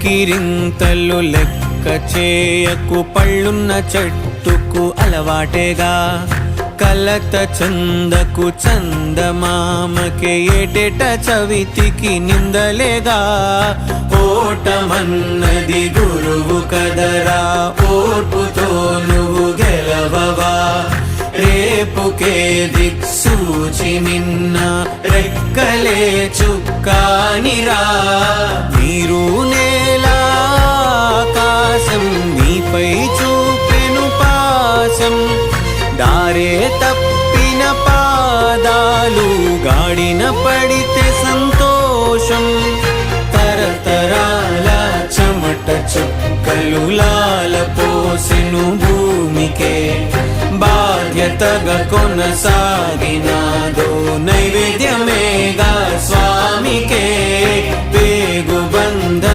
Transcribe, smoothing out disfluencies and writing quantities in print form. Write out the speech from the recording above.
కేకిరింతలు లెక్క చేయకు, పళ్ళున్న చెట్టుకు అలవాటేగా. కలత చందకు చందమామకే ఏటేట చవితికి నిందలేగా. ఓటమన్నది గురువు కదరా, ఓర్పుతో నువ్వు గెలవవా. రేపుకే దిక్సూచి నిన్న రెక్కలే చుక్కానిరా. నీరు నేల ఆకాశం నీపై చూపెను పాశం. దారే తప్పిన పాదాలు గాడిన పడితే సంతోషం. తరతరాల చెమట చుక్కలు లాల పోసెను భూమికే. బాధ్యతగా కొనసాగినాదో